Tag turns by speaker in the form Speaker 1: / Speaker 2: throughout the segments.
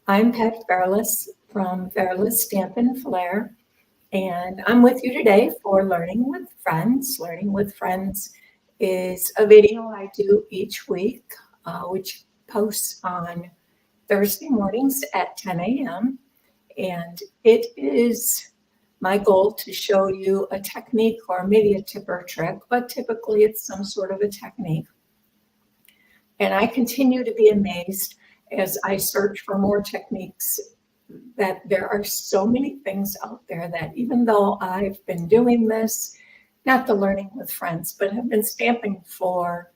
Speaker 1: I'm Pat Fairless from Fairless Stamp and Flair, and I'm with you today for Learning with Friends. Learning with Friends is a video I do each week, which posts on Thursday mornings at 10 a.m. And it is my goal to show you a technique or maybe a tip or trick, but typically it's some sort of a technique. And I continue to be amazed as I search for more techniques that there are so many things out there that even though I've been doing this, not the Learning with Friends, but have been stamping for,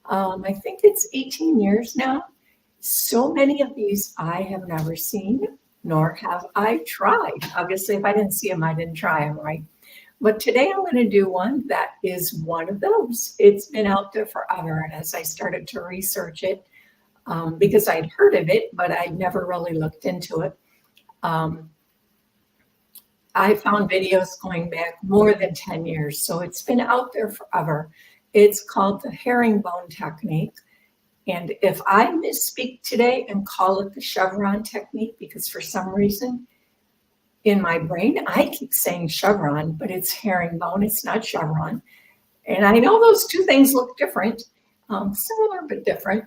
Speaker 1: I think it's 18 years now. So many of these I have never seen, nor have I tried. Obviously, if I didn't see them, I didn't try them, right? But today I'm going to do one that is one of those. It's been out there forever. And as I started to research it, because I'd heard of it, but I'd never really looked into it, I found videos going back more than 10 years. So it's been out there forever. It's called the Herringbone Technique. And if I misspeak today and call it the chevron technique, because for some reason in my brain, I keep saying chevron, but it's herringbone, it's not chevron. And I know those two things look different, similar but different,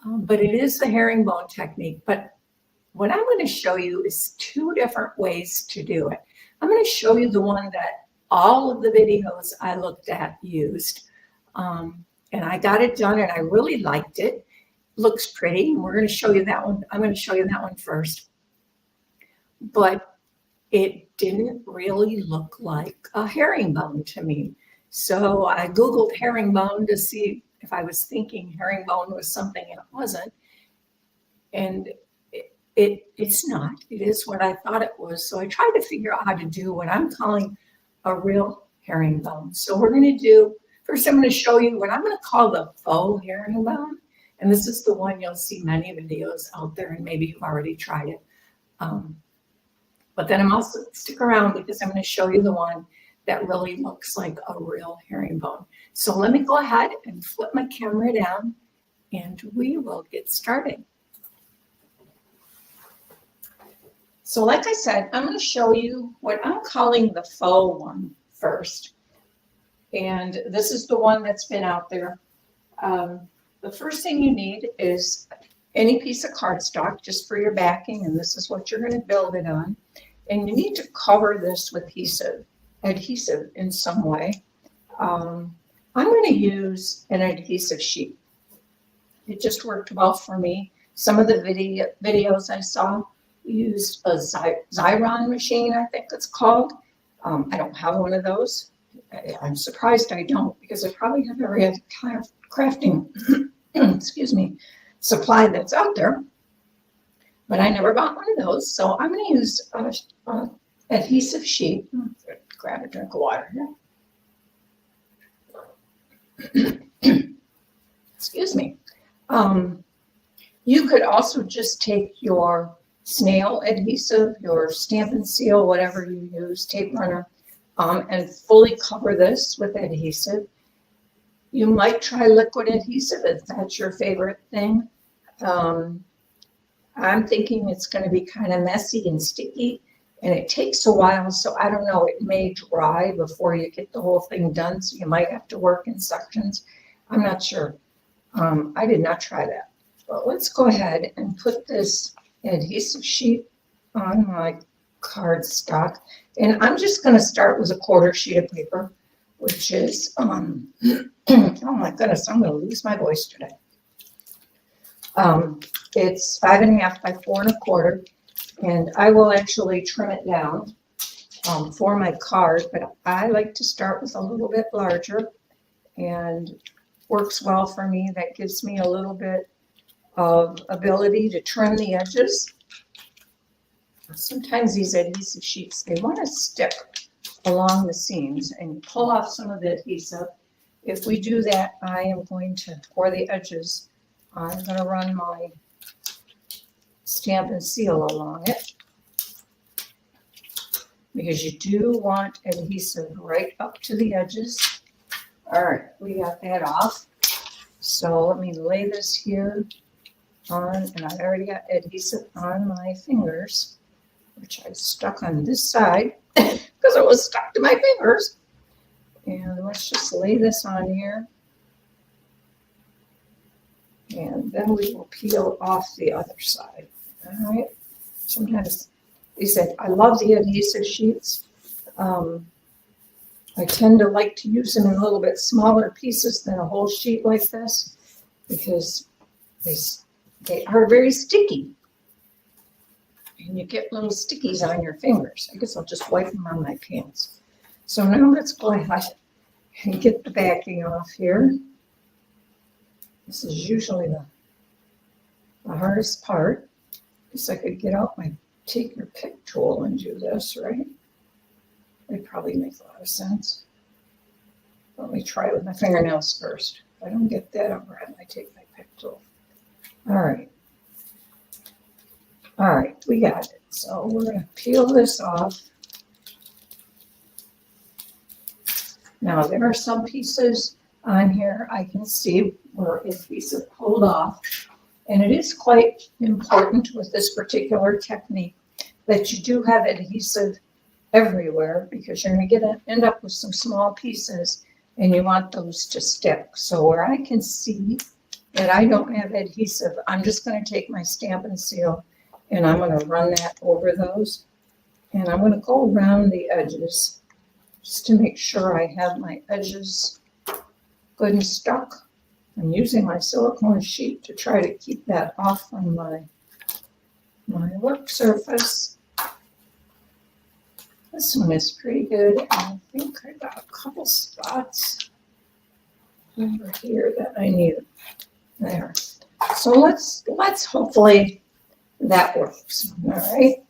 Speaker 1: but it is the herringbone technique. But what I'm going to show you is two different ways to do it. I'm going to show you the one that all of the videos I looked at used. And I got it done and I really liked it. Looks pretty. We're going to show you that one. I'm going to show you that one first. But it didn't really look like a herringbone to me. So I Googled herringbone to see if I was thinking herringbone was something it wasn't. And it's not. It is what I thought it was. So I tried to figure out how to do what I'm calling a real herringbone. So we're going to do, first I'm going to show you what I'm going to call the faux herringbone. And this is the one you'll see many videos out there, and maybe you've already tried it. But then I'm also, stick around because I'm going to show you the one that really looks like a real herringbone. So let me go ahead and flip my camera down and we will get started. So like I said, I'm going to show you what I'm calling the faux one first. And this is the one that's been out there. The first thing you need is any piece of cardstock just for your backing, and this is what you're going to build it on. And you need to cover this with adhesive in some way. I'm going to use an adhesive sheet. It just worked well for me. Some of the videos I saw used a Xyron machine, I think it's called. I don't have one of those. I'm surprised I don't, because I probably have every kind of crafting excuse me, supply that's out there, but I never bought one of those. So I'm going to use an adhesive sheet. Grab a drink of water here. Excuse me. You could also just take your snail adhesive, your stamp and seal, whatever you use, tape runner, and fully cover this with adhesive. You might try liquid adhesive if that's your favorite thing. I'm thinking it's going to be kind of messy and sticky, and it takes a while, so I don't know, it may dry before you get the whole thing done, so you might have to work in sections. I'm not sure. I did not try that. But let's go ahead and put this adhesive sheet on my cardstock, and I'm just going to start with a quarter sheet of paper, which is, oh my goodness, I'm going to lose my voice today. It's 5.5 by 4 1/4, and I will actually trim it down for my card, but I like to start with a little bit larger, and works well for me. That gives me a little bit of ability to trim the edges. Sometimes these adhesive sheets, they want to stick along the seams, and you pull off some of the adhesive. If we do that, I am going to, for the edges, I'm going to run my stamp and seal along it, because you do want adhesive right up to the edges. All right, we got that off. So let me lay this here on, and I already got adhesive on my fingers, which I stuck on this side because it was stuck to my fingers. And let's just lay this on here. And then we will peel off the other side. All right. Sometimes they said, I love the adhesive sheets. I tend to like to use them in a little bit smaller pieces than a whole sheet like this because they are very sticky. And you get little stickies on your fingers. I guess I'll just wipe them on my pants. So now let's go ahead and get the backing off here. This is usually the hardest part. Guess I could get out my take your pick tool and do this, right? It probably makes a lot of sense. Let me try it with my fingernails first. If I don't get that, I'll grab my take my pick tool. All right. All right, we got it. So we're going to peel this off. Now there are some pieces on here I can see where adhesive pulled off. And it is quite important with this particular technique that you do have adhesive everywhere because you're going to end up with some small pieces and you want those to stick. So where I can see that I don't have adhesive, I'm just going to take my Stampin' Seal and I'm going to run that over those. And I'm going to go around the edges just to make sure I have my edges good and stuck. I'm using my silicone sheet to try to keep that off on my work surface. This one is pretty good. And I think I got a couple spots over here that I need. There. So let's hopefully that works. All right.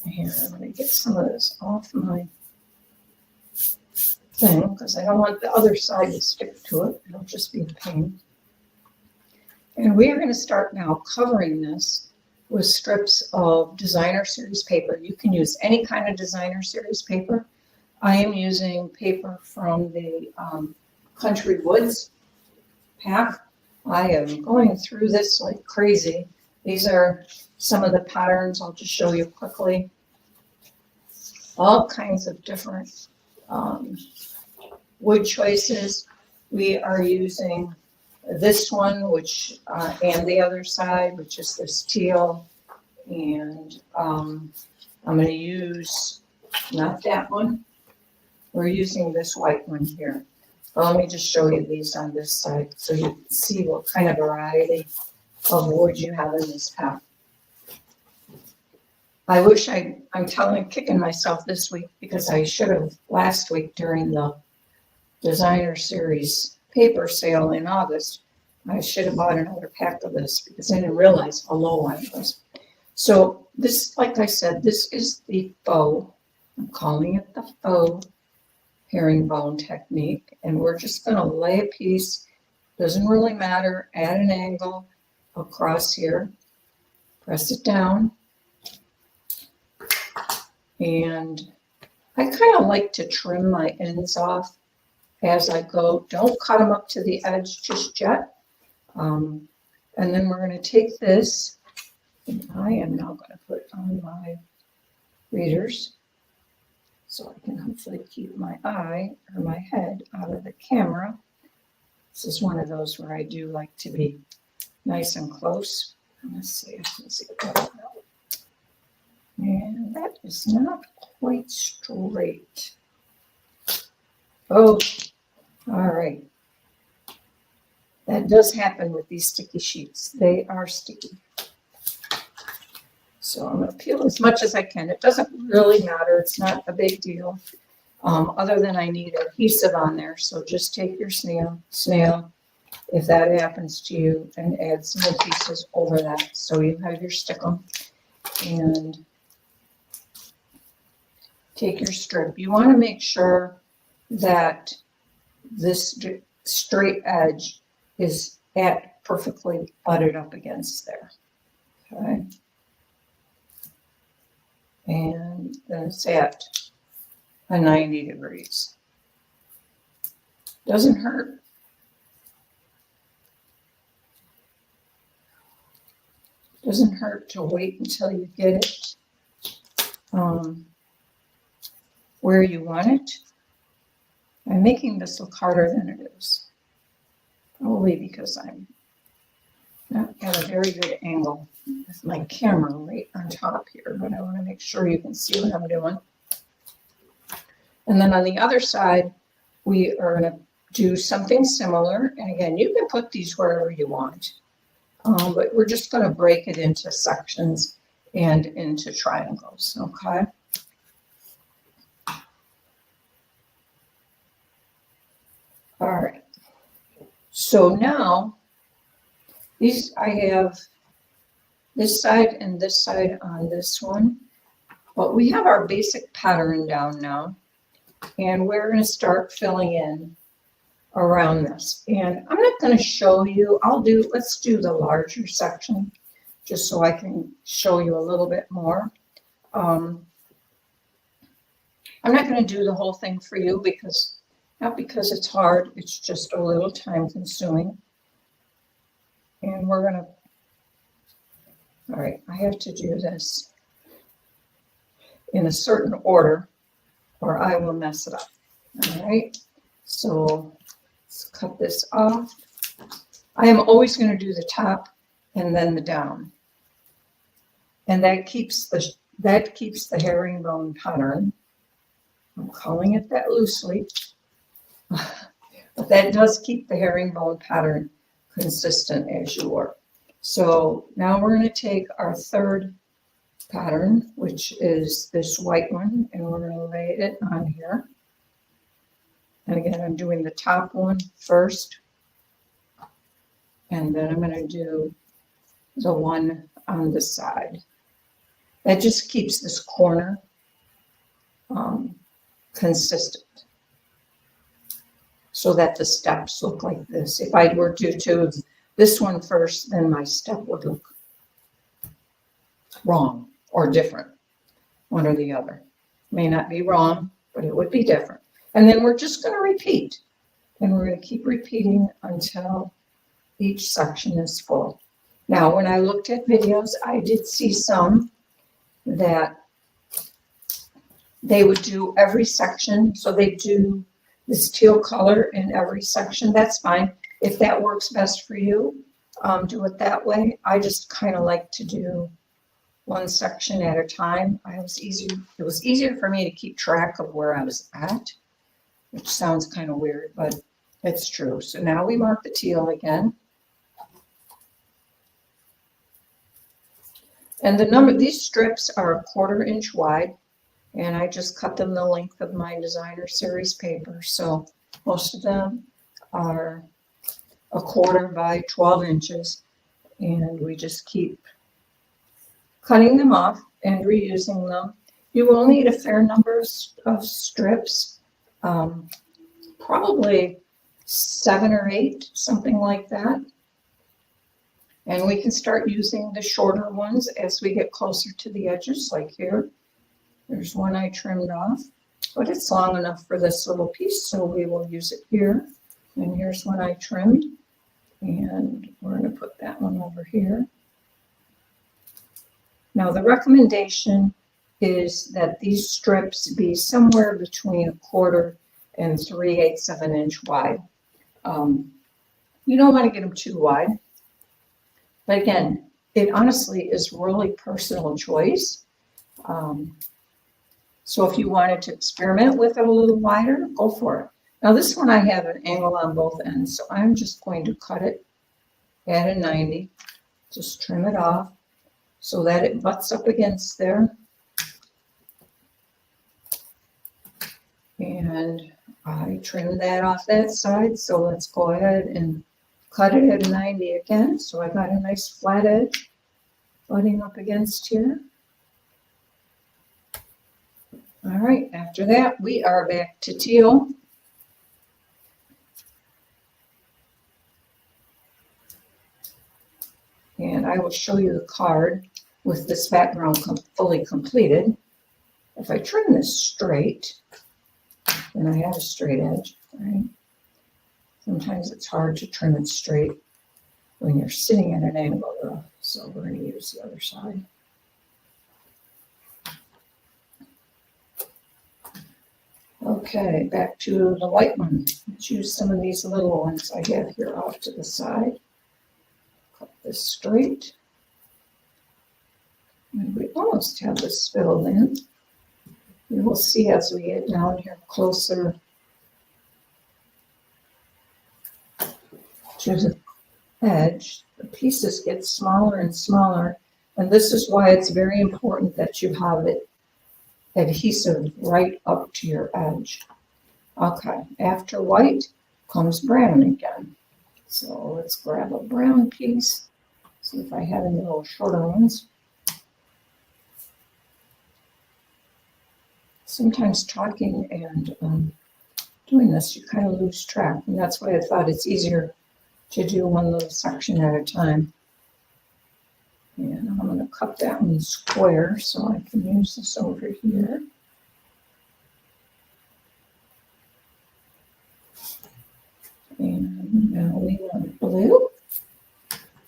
Speaker 1: And I'm going to get some of this off my thing because I don't want the other side to stick to it. It'll just be a pain. And we are going to start now covering this with strips of designer series paper. You can use any kind of designer series paper. I am using paper from the Country Woods pack. I am going through this like crazy. These are some of the patterns. I'll just show you quickly. All kinds of different wood choices. We are using this one, which and the other side, which is this teal, and I'm going to use not that one. We're using this white one here. But let me just show you these on this side so you can see what kind of variety of wood you have in this pack. I wish I'm kicking myself this week because I should have last week during the designer series paper sale in August. I should have bought another pack of this because I didn't realize how low I was. So this, like I said, this is the Faux. I'm calling it the Faux Herringbone Technique. And we're just going to lay a piece, doesn't really matter, at an angle across here. Press it down. And I kind of like to trim my ends off as I go. Don't cut them up to the edge just yet. And then we're going to take this, and I am now going to put it on my readers so I can hopefully keep my eye or my head out of the camera. This is one of those where I do like to be nice and close. Let's see if I can see it. And that is not quite straight. Oh, all right. That does happen with these sticky sheets. They are sticky. So I'm going to peel as much as I can. It doesn't really matter. It's not a big deal. Other than I need adhesive on there. So just take your snail, if that happens to you, and add some adhesive over that. So you have your stickum. And take your strip. You want to make sure that this straight edge is perfectly butted up against there. Okay. And then it's at a 90 degrees. Doesn't hurt. Doesn't hurt to wait until you get it where you want it. I'm making this look harder than it is, probably because I'm not at a very good angle with my camera right on top here, but I want to make sure you can see what I'm doing. And then on the other side, we are going to do something similar. And again, you can put these wherever you want, but we're just going to break it into sections and into triangles, okay? All right, so now I have this side and this side on this one, but we have our basic pattern down now, and we're going to start filling in around this. And I'm not going to show you, let's do the larger section just so I can show you a little bit more. I'm not going to do the whole thing for you not because it's hard, it's just a little time consuming. And we're going to, all right, I have to do this in a certain order or I will mess it up. All right, so let's cut this off. I am always going to do the top and then the down. And that keeps the herringbone pattern. I'm calling it that loosely. But that does keep the herringbone pattern consistent as you work. So now we're going to take our third pattern, which is this white one, and we're going to lay it on here. And again, I'm doing the top one first, and then I'm going to do the one on the side. That just keeps this corner consistent, so that the steps look like this. If I were to do this one first, then my step would look wrong or different, one or the other. May not be wrong, but it would be different. And then we're just going to repeat, and we're going to keep repeating until each section is full. Now, when I looked at videos, I did see some that they would do every section, so they do this teal color in every section. That's fine. If that works best for you, do it that way. I just kind of like to do one section at a time. It was easier for me to keep track of where I was at, which sounds kind of weird, but it's true. So now we mark the teal again. And these strips are 1/4 inch wide, and I just cut them the length of my designer series paper. So most of them are 1/4 by 12 inches, and we just keep cutting them off and reusing them. You will need a fair number of strips, probably 7 or 8, something like that. And we can start using the shorter ones as we get closer to the edges, like here. There's one I trimmed off, but it's long enough for this little piece, so we will use it here. And here's one I trimmed, and we're going to put that one over here. Now, the recommendation is that these strips be somewhere between 1/4 and 3/8 of an inch wide. You don't want to get them too wide. But again, it honestly is really personal choice. So if you wanted to experiment with it a little wider, go for it. Now this one I have an angle on both ends, so I'm just going to cut it at a 90. Just trim it off so that it butts up against there. And I trimmed that off that side, so let's go ahead and cut it at a 90 again. So I got a nice flat edge butting up against here. All right, after that, we are back to teal. And I will show you the card with this background fully completed. If I trim this straight, then I have a straight edge, right? Sometimes it's hard to trim it straight when you're sitting at an angle, though. So we're going to use the other side. Okay, back to the white one. Let's use some of these little ones I have here off to the side. Cut this straight. And we almost have this filled in. You will see as we get down here closer to the edge, the pieces get smaller and smaller. And this is why it's very important that you have it adhesive right up to your edge. Okay, after white comes brown again. So let's grab a brown piece. See if I have any little shorter ones. Sometimes talking and doing this, you kind of lose track. And that's why I thought it's easier to do one little section at a time. And I'm going to cut that one square so I can use this over here. And now we want blue,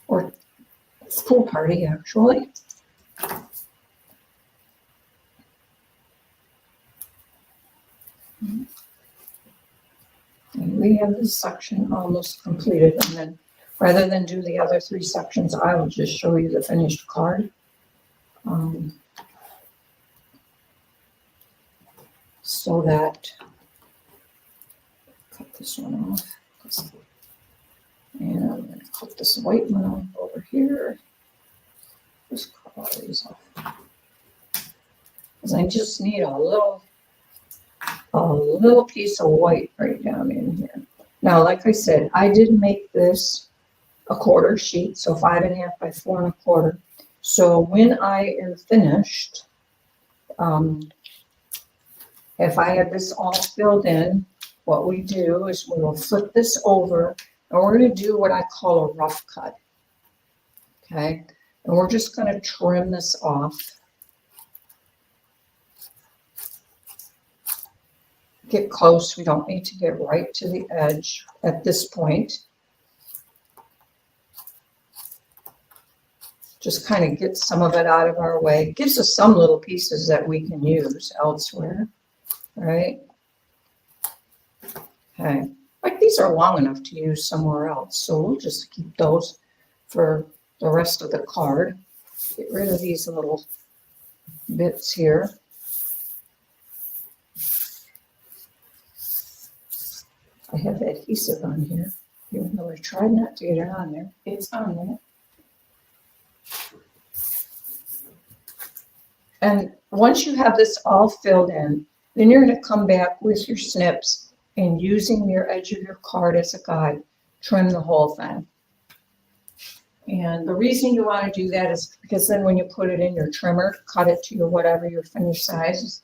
Speaker 1: or it's pool party actually. And we have this section almost completed, and then rather than do the other 3 sections, I will just show you the finished card. So that, cut this one off. And I'm going to cut this white one off over here. Just cut all these off. Because I just need a little piece of white right down in here. Now, like I said, I did make this a quarter sheet, so 5.5 by 4 1/4. So when I am finished, if I have this all filled in, what we do is we will flip this over, and we're going to do what I call a rough cut. Okay, and we're just going to trim this off. Get close. We don't need to get right to the edge at this point. Just kind of get some of it out of our way. It gives us some little pieces that we can use elsewhere, right? Okay, like these are long enough to use somewhere else, so we'll just keep those for the rest of the card. Get rid of these little bits here. I have adhesive on here, even though I tried not to get it on there. It's on there. And once you have this all filled in, then you're going to come back with your snips and using your edge of your card as a guide, trim the whole thing. And the reason you want to do that is because then when you put it in your trimmer, cut it to your whatever your finished size is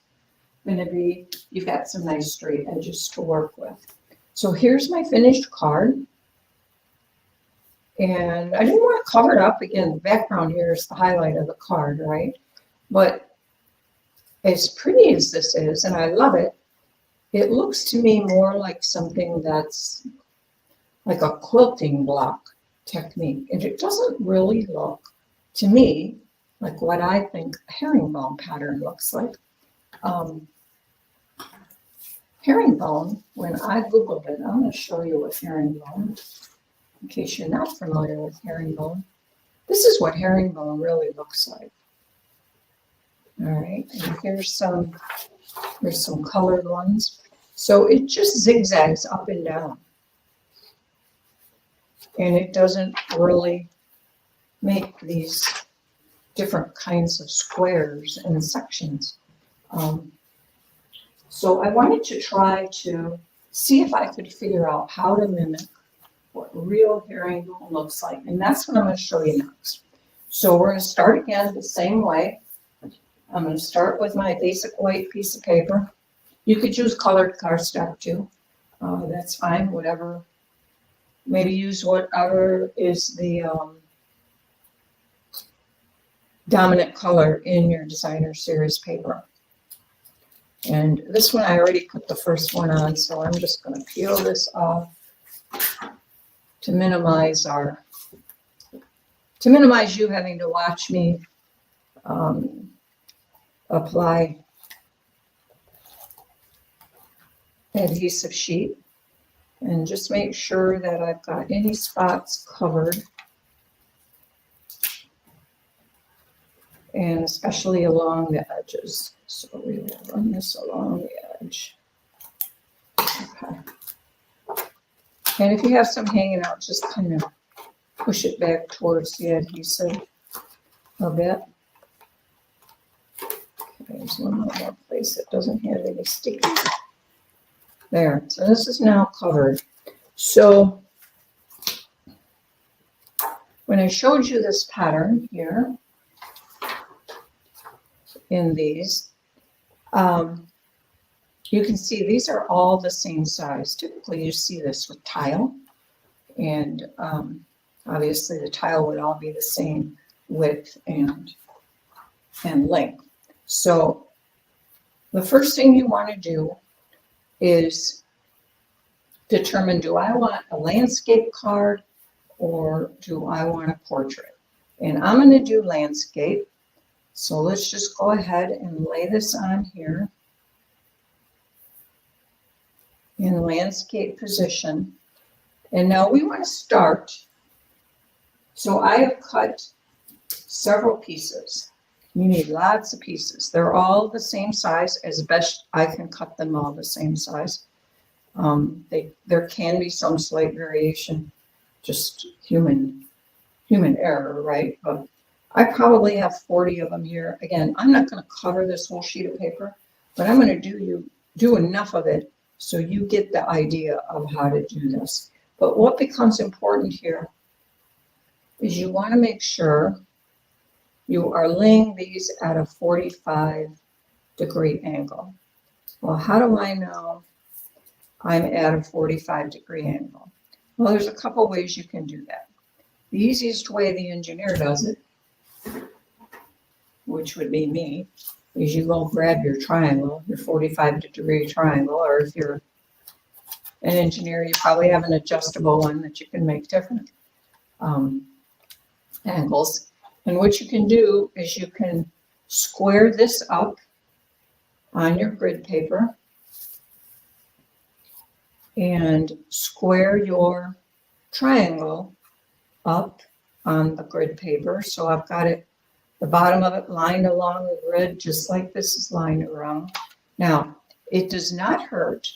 Speaker 1: going to be, you've got some nice straight edges to work with. So here's my finished card. And I didn't want to cover it up. Again, the background here is the highlight of the card, right? But as pretty as this is, and I love it, it looks to me more like something that's like a quilting block technique. And it doesn't really look, to me, like what I think a herringbone pattern looks like. Herringbone, when I Googled it, I'm going to show you what herringbone, in case you're not familiar with herringbone. This is what herringbone really looks like. All right, and here's some colored ones. So it just zigzags up and down. And it doesn't really make these different kinds of squares and sections. So I wanted to try to see if I could figure out how to mimic what real herringbone looks like. And that's what I'm going to show you next. So we're going to start again the same way. I'm going to start with my basic white piece of paper. You could use colored cardstock too. That's fine, whatever. Maybe use whatever is the dominant color in your designer series paper. And this one, I already put the first one on, so I'm just going to peel this off to minimize our to minimize you having to watch me apply adhesive sheet, and just make sure that I've got any spots covered, and especially along the edges. So we will run this along the edge. Okay. And if you have some hanging out, just kind of push it back towards the adhesive a bit. Okay, there's one more place that doesn't have any sticky. There, so this is now covered. So when I showed you this pattern here in these, you can see these are all the same size. Typically you see this with tile, and obviously the tile would all be the same width and length. So the first thing you want to do is determine, do I want a landscape card or do I want a portrait? And I'm going to do landscape. So let's just go ahead and lay this on here in landscape position. And now we want to start. So I have cut several pieces. You need lots of pieces. They're all the same size, as best I can cut them all the same size. There can be some slight variation, just human error, right? But I probably have 40 of them here. Again, I'm not going to cover this whole sheet of paper, but I'm going to do enough of it so you get the idea of how to do this. But what becomes important here is you want to make sure you are laying these at a 45-degree angle. Well, how do I know I'm at a 45-degree angle? Well, there's a couple ways you can do that. The easiest way the engineer does it, which would be me, is you go grab your triangle, your 45-degree triangle, or if you're an engineer, you probably have an adjustable one that you can make different angles. And what you can do is you can square this up on your grid paper and square your triangle up on the grid paper. So I've got it, the bottom of it lined along the grid, just like this is lined around. Now, it does not hurt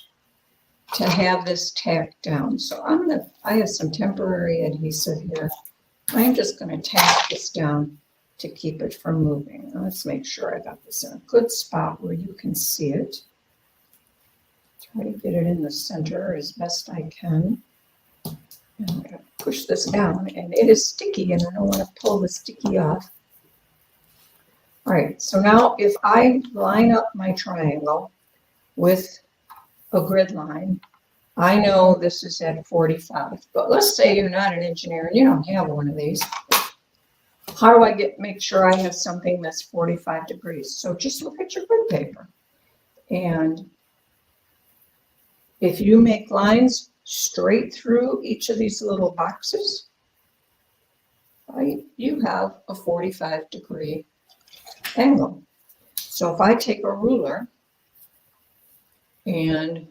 Speaker 1: to have this tacked down. So I have some temporary adhesive here. I'm just going to tack this down to keep it from moving. Let's make sure I got this in a good spot where you can see it. Try to get it in the center as best I can. And I'm going to push this down, and it is sticky, and I don't want to pull the sticky off. All right, so now if I line up my triangle with a grid line, I know this is at 45, but let's say you're not an engineer and you don't have one of these. How do I make sure I have something that's 45 degrees? So just look at your grid paper. And if you make lines straight through each of these little boxes, right, you have a 45-degree angle. So if I take a ruler and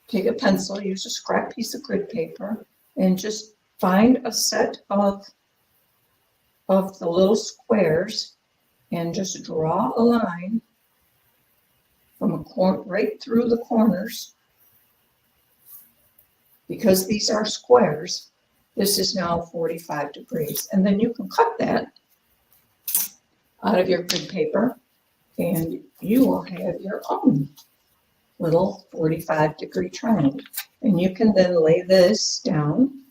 Speaker 1: take a pencil, use a scrap piece of grid paper, and just find a set of the little squares and just draw a line from a corner right through the corners. Because these are squares, this is now 45 degrees. And then you can cut that out of your grid paper, and you will have your own little 45-degree triangle. And you can then lay this down,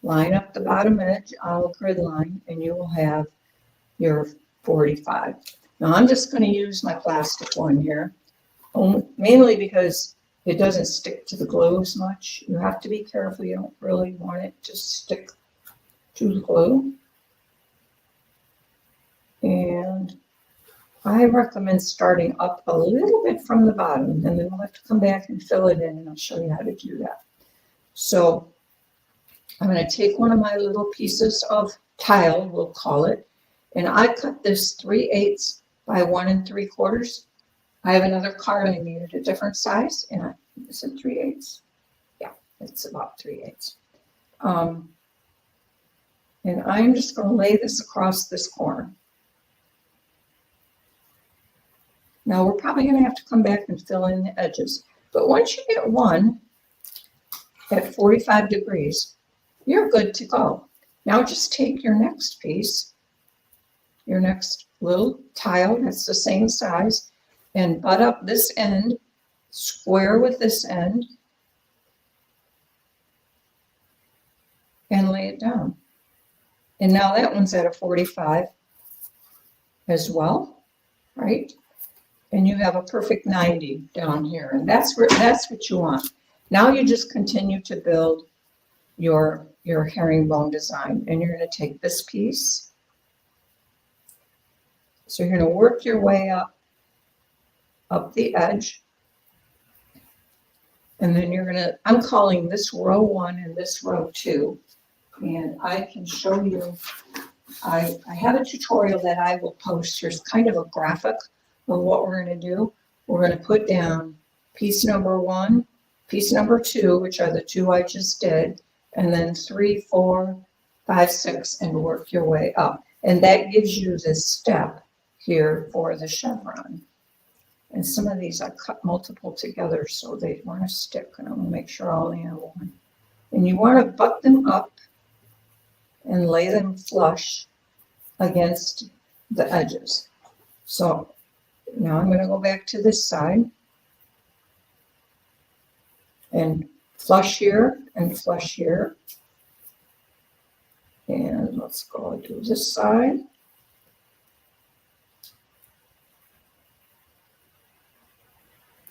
Speaker 1: line up the bottom edge on the grid line, and you will have your 45. Now I'm just going to use my plastic one here, mainly because it doesn't stick to the glue as much. You have to be careful. You don't really want it to stick to the glue. And I recommend starting up a little bit from the bottom, and then we'll have to come back and fill it in, and I'll show you how to do that. So I'm going to take one of my little pieces of tile, we'll call it. And I cut this 3/8 by 1 3/4. I have another card I needed a different size, and is it 3/8? Yeah, it's about 3/8. And I'm just going to lay this across this corner. Now we're probably going to have to come back and fill in the edges. But once you get one at 45 degrees, you're good to go. Now just take your next piece, your next little tile that's the same size, and butt up this end, square with this end, and lay it down. And now that one's at a 45 as well, right? And you have a perfect 90 down here, and that's what you want. Now you just continue to build your herringbone design, and you're going to take this piece. So you're going to work your way up the edge, and then you're going to, I'm calling this row 1 and this row 2, and I can show you, I have a tutorial that I will post. Here's kind of a graphic of what we're going to do. We're going to put down piece number 1, piece number 2, which are the 2 I just did, and then 3, 4, 5, 6, and work your way up. And that gives you this step here for the chevron. And some of these I cut multiple together so they want to stick, and I'm going to make sure I only have one. And you want to butt them up and lay them flush against the edges. So now I'm going to go back to this side and flush here and flush here. And let's go do this side.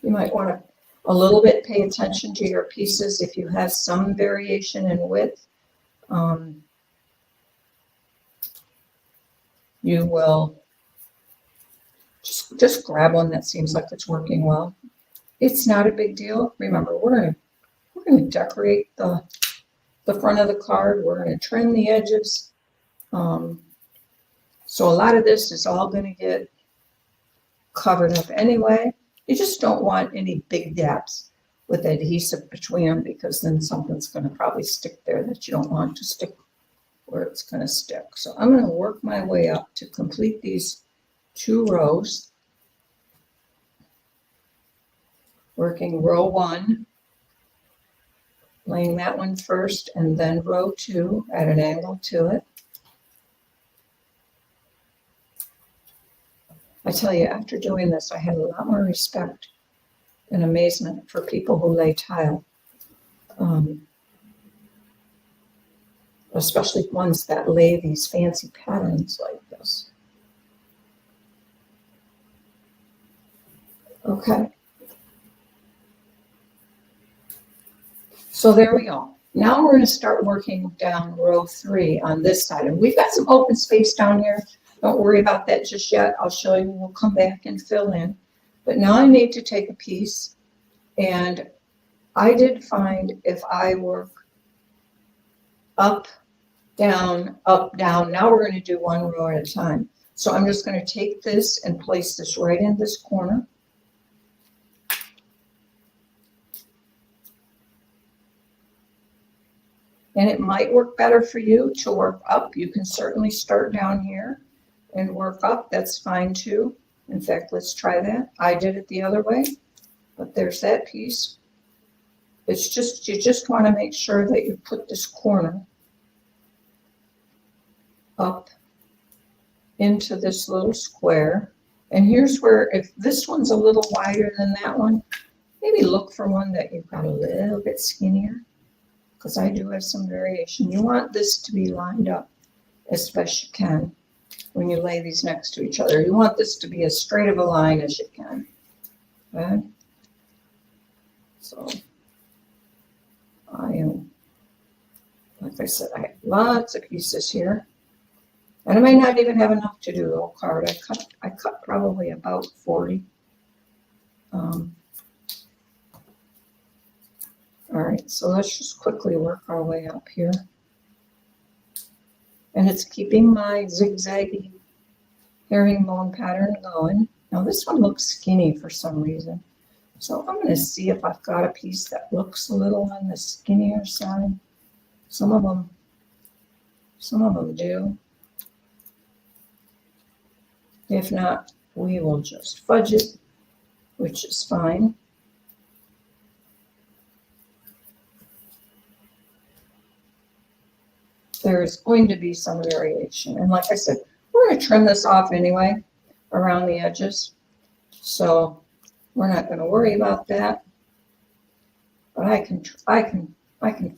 Speaker 1: You might want to a little bit pay attention to your pieces if you have some variation in width. You will just grab one that seems like it's working well. It's not a big deal. Remember, we're going to decorate the front of the card. We're going to trim the edges. So a lot of this is all going to get covered up anyway. You just don't want any big gaps with adhesive between them, because then something's going to probably stick there that you don't want to stick where it's going to stick. So I'm going to work my way up to complete these 2 rows. Working row 1, laying that one first, and then row 2 at an angle to it. I tell you, after doing this, I had a lot more respect and amazement for people who lay tile, especially ones that lay these fancy patterns like this. Okay. So there we go. Now we're going to start working down row 3 on this side. And we've got some open space down here. Don't worry about that just yet. I'll show you. We'll come back and fill in. But now I need to take a piece. And I did find if I work up, down, up, down. Now we're going to do 1 row at a time. So I'm just going to take this and place this right in this corner. And it might work better for you to work up. You can certainly start down here and work up. That's fine too. In fact, let's try that. I did it the other way, but there's that piece. It's just, you just want to make sure that you put this corner up into this little square. And here's where, if this one's a little wider than that one, maybe look for one that you've got a little bit skinnier, because I do have some variation. You want this to be lined up as best you can when you lay these next to each other. You want this to be as straight of a line as you can. Okay? So I am, like I said, I have lots of pieces here. And I may not even have enough to do the whole card. I cut probably about 40. All right, so let's just quickly work our way up here. And it's keeping my zigzaggy herringbone pattern going. Now this one looks skinny for some reason. So I'm going to see if I've got a piece that looks a little on the skinnier side. Some of them do. If not, we will just fudge it, which is fine. There's going to be some variation. And like I said, we're going to trim this off anyway around the edges. So we're not going to worry about that. But I can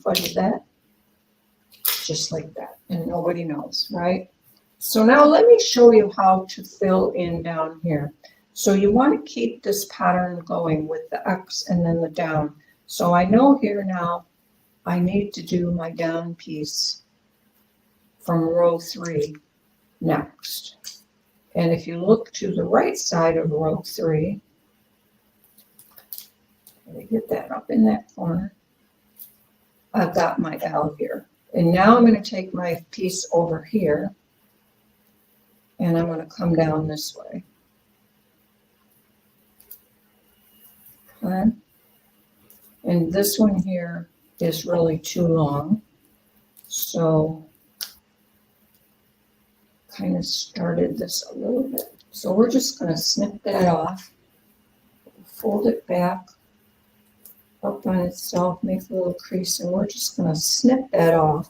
Speaker 1: fudge that just like that, and nobody knows, right? So now let me show you how to fill in down here. So you want to keep this pattern going with the X and then the down. So I know here now I need to do my down piece from row 3 next. And if you look to the right side of row 3, let me get that up in that corner. I've got my L here. And now I'm going to take my piece over here and I'm going to come down this way. Okay. And this one here is really too long. So kind of started this a little bit. So we're just going to snip that off, fold it back up on itself, make a little crease, and we're just going to snip that off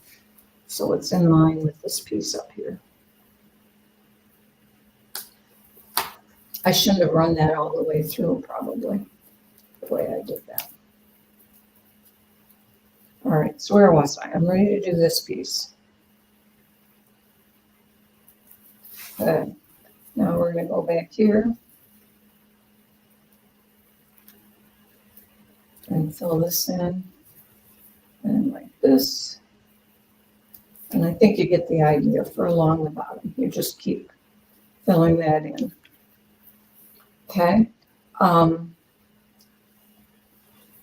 Speaker 1: so it's in line with this piece up here. I shouldn't have run that all the way through, probably, the way I did that. All right, so where was I? I'm ready to do this piece. Okay, now we're going to go back here and fill this in, and like this. And I think you get the idea for along the bottom. You just keep filling that in. Okay.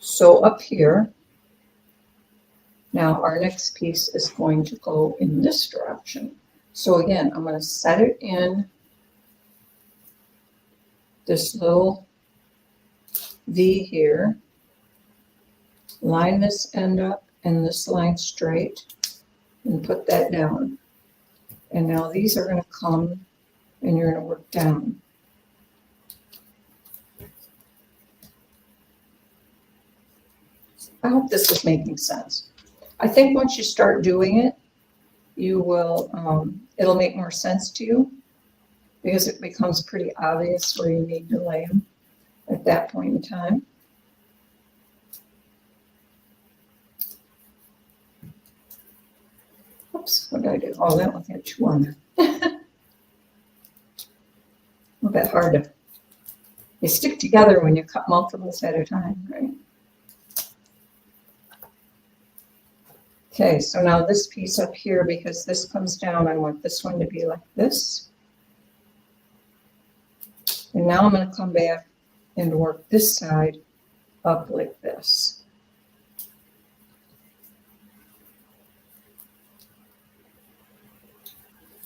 Speaker 1: So up here, now our next piece is going to go in this direction. So again, I'm going to set it in this little V here, line this end up and this line straight, and put that down. And now these are going to come and you're going to work down. I hope this is making sense. I think once you start doing it, you will, it'll make more sense to you because it becomes pretty obvious where you need to lay them at that point in time. Oops, what did I do? Oh, that one had 2 on there. A little bit hard to, they stick together when you cut multiples at a time, right? Okay, so now this piece up here, because this comes down, I want this one to be like this. And now I'm going to come back and work this side up like this.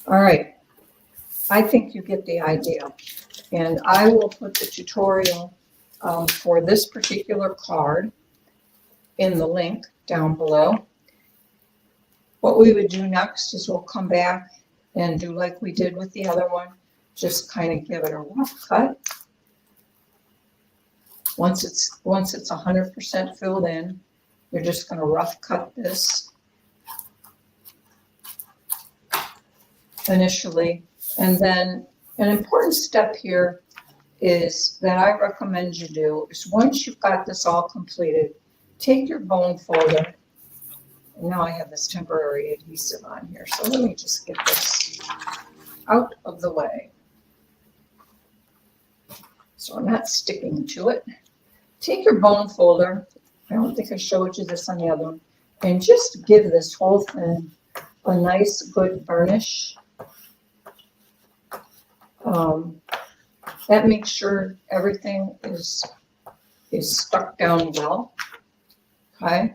Speaker 1: All right, I think you get the idea. And I will put the tutorial for this particular card in the link down below. What we would do next is we'll come back and do like we did with the other one, just kind of give it a rough cut. Once it's 100% filled in, you're just going to rough cut this initially. And then an important step here is that I recommend you do is once you've got this all completed, take your bone folder. Now I have this temporary adhesive on here, so let me just get this out of the way so I'm not sticking to it. Take your bone folder, I don't think I showed you this on the other one, and just give this whole thing a nice good burnish. That makes sure everything is stuck down well, okay?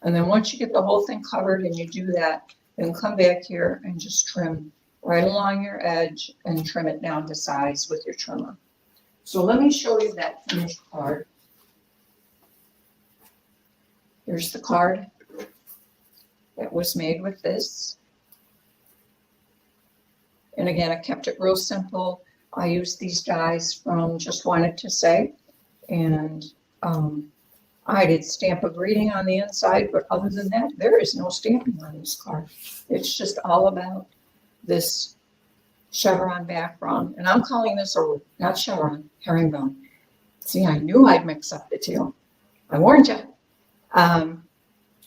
Speaker 1: And then once you get the whole thing covered and you do that, and come back here and just trim right along your edge and trim it down to size with your trimmer. So let me show you that finished card. Here's the card that was made with this. And again, I kept it real simple. I used these dies from Just Wanted to Say, and I did stamp a greeting on the inside, but other than that, there is no stamping on this card. It's just all about this chevron background. And I'm calling this, or not chevron, herringbone. See, I knew I'd mix up the two. I warned you. I'm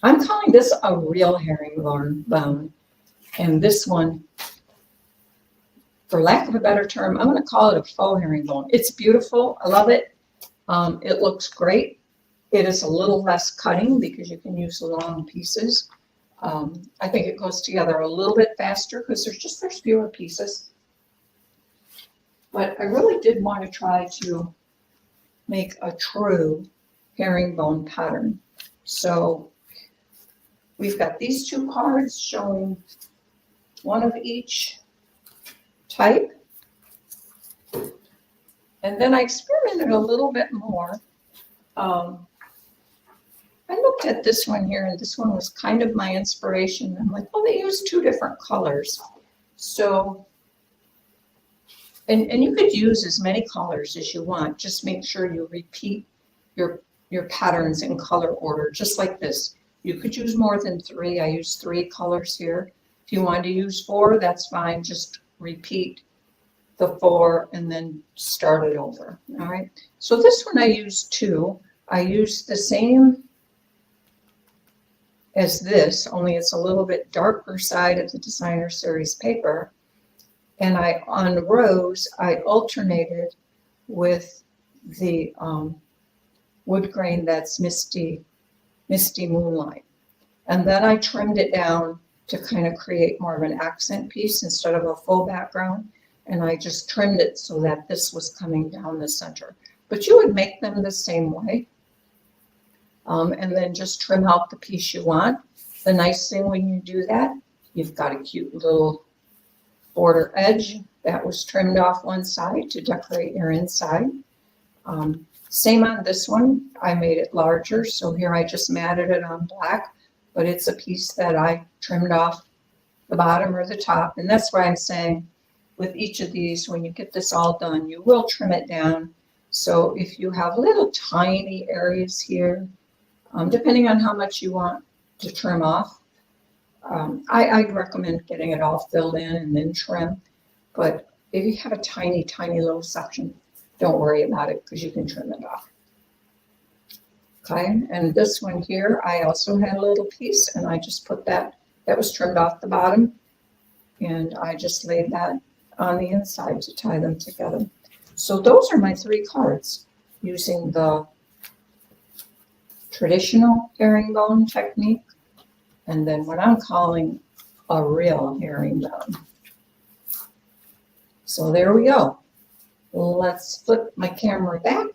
Speaker 1: calling this a real herringbone. And this one, for lack of a better term, I'm going to call it a faux herringbone. It's beautiful. I love it. It looks great. It is a little less cutting because you can use long pieces. I think it goes together a little bit faster because there's fewer pieces. But I really did want to try to make a true herringbone pattern. So we've got these two cards showing one of each type. And then I experimented a little bit more. I looked at this one here, and this one was kind of my inspiration. I'm like, well, they use two different colors. So, and you could use as many colors as you want. Just make sure you repeat your patterns in color order, just like this. You could use more than three. I used 3 colors here. If you want to use 4, that's fine. Just repeat the 4 and then start it over. All right. So this one I used 2. I used the same as this, only it's a little bit darker side of the designer series paper. And on rows, I alternated with the wood grain that's Misty Moonlight. And then I trimmed it down to kind of create more of an accent piece instead of a full background. And I just trimmed it so that this was coming down the center. But you would make them the same way. And then just trim out the piece you want. The nice thing when you do that, you've got a cute little border edge that was trimmed off one side to decorate your inside. Same on this one. I made it larger, so here I just matted it on black, but it's a piece that I trimmed off the bottom or the top. And that's why I'm saying with each of these, when you get this all done, you will trim it down. So if you have little tiny areas here, depending on how much you want to trim off, I'd recommend getting it all filled in and then trim. But if you have a tiny, tiny little section, don't worry about it because you can trim it off. Okay, and this one here, I also had a little piece and I just put that was trimmed off the bottom, and I just laid that on the inside to tie them together. So those are my 3 cards using the traditional herringbone technique, and then what I'm calling a real herringbone. So there we go. Let's flip my camera back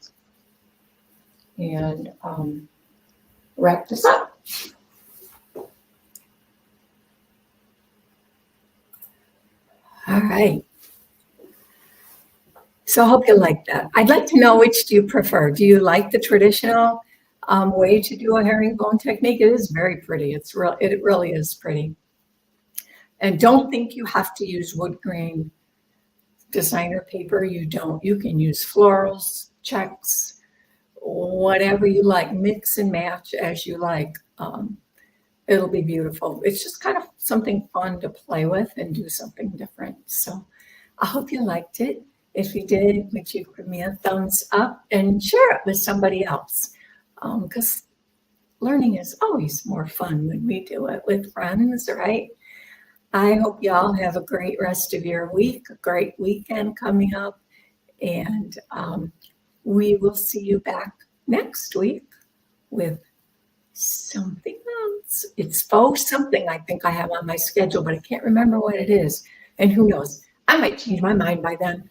Speaker 1: and wrap this up. All right. So I hope you like that. I'd like to know, which do you prefer? Do you like the traditional way to do a herringbone technique? It is very pretty. It really is pretty. And don't think you have to use wood grain designer paper. You don't. You can use florals, checks, whatever you like. Mix and match as you like. It'll be beautiful. It's just kind of something fun to play with and do something different. So I hope you liked it. If you did, would you give me a thumbs up and share it with somebody else? Because learning is always more fun when we do it with friends, right? I hope y'all have a great rest of your week, a great weekend coming up, and we will see you back next week with something else. It's faux something I think I have on my schedule, but I can't remember what it is. And who knows? I might change my mind by then.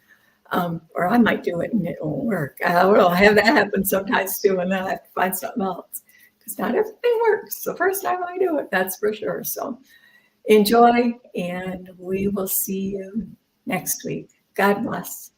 Speaker 1: Or I might do it and it won't work. I'll have that happen sometimes too, and then I have to find something else because not everything works the first time I do it, that's for sure. So enjoy, and we will see you next week. God bless.